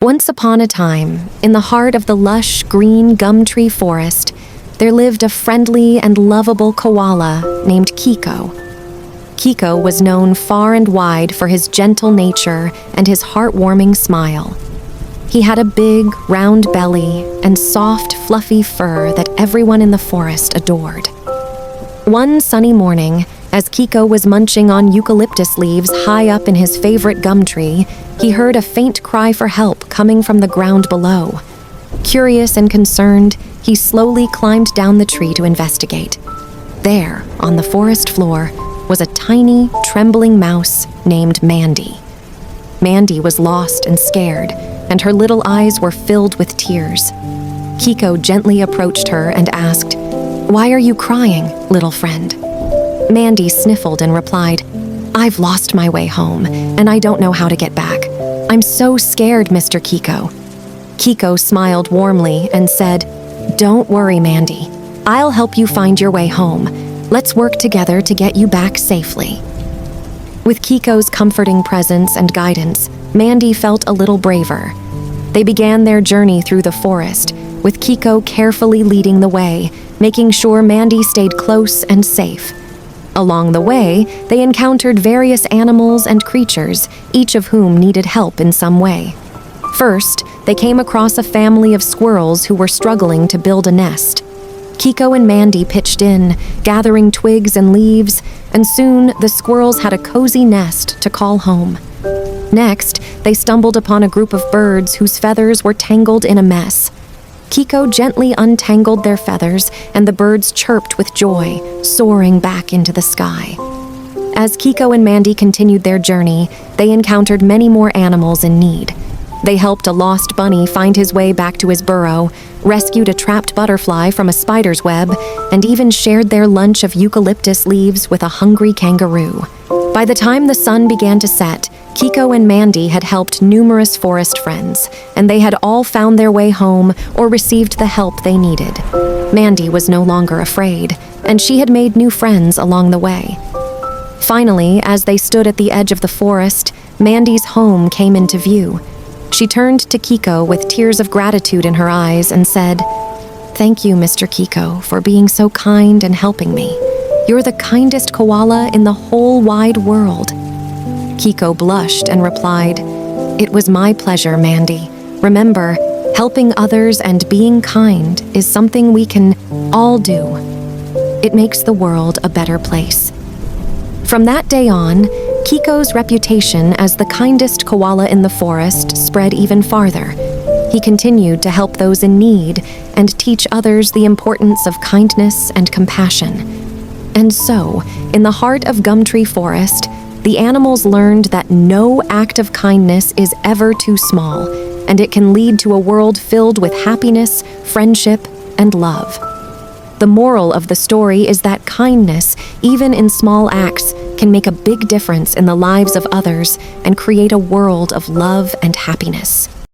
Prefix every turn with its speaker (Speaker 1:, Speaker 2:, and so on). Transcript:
Speaker 1: Once upon a time, in the heart of the lush green gum tree forest, there lived a friendly and lovable koala named Kiko. Kiko was known far and wide for his gentle nature and his heartwarming smile. He had a big, round belly and soft, fluffy fur that everyone in the forest adored. One sunny morning, as Kiko was munching on eucalyptus leaves high up in his favorite gum tree, he heard a faint cry for help coming from the ground below. Curious and concerned, he slowly climbed down the tree to investigate. There, on the forest floor, was a tiny, trembling mouse named Mandy. Mandy was lost and scared, and her little eyes were filled with tears. Kiko gently approached her and asked, "Why are you crying, little friend?" Mandy sniffled and replied, "I've lost my way home, and I don't know how to get back. I'm so scared, Mr. Kiko." Kiko smiled warmly and said, "Don't worry, Mandy. I'll help you find your way home. Let's work together to get you back safely." With Kiko's comforting presence and guidance, Mandy felt a little braver. They began their journey through the forest, with Kiko carefully leading the way, making sure Mandy stayed close and safe. Along the way, they encountered various animals and creatures, each of whom needed help in some way. First, they came across a family of squirrels who were struggling to build a nest. Kiko and Mandy pitched in, gathering twigs and leaves, and soon the squirrels had a cozy nest to call home. Next, they stumbled upon a group of birds whose feathers were tangled in a mess. Kiko gently untangled their feathers, and the birds chirped with joy, soaring back into the sky. As Kiko and Mandy continued their journey, they encountered many more animals in need. They helped a lost bunny find his way back to his burrow, rescued a trapped butterfly from a spider's web, and even shared their lunch of eucalyptus leaves with a hungry kangaroo. By the time the sun began to set, Kiko and Mandy had helped numerous forest friends, and they had all found their way home or received the help they needed. Mandy was no longer afraid, and she had made new friends along the way. Finally, as they stood at the edge of the forest, Mandy's home came into view. She turned to Kiko with tears of gratitude in her eyes and said, "Thank you, Mr. Kiko, for being so kind and helping me. You're the kindest koala in the whole wide world." Kiko blushed and replied, "It was my pleasure, Mandy. Remember, helping others and being kind is something we can all do. It makes the world a better place." From that day on, Kiko's reputation as the kindest koala in the forest spread even farther. He continued to help those in need and teach others the importance of kindness and compassion. And so, in the heart of Gumtree Forest, the animals learned that no act of kindness is ever too small, and it can lead to a world filled with happiness, friendship, and love. The moral of the story is that kindness, even in small acts, can make a big difference in the lives of others and create a world of love and happiness.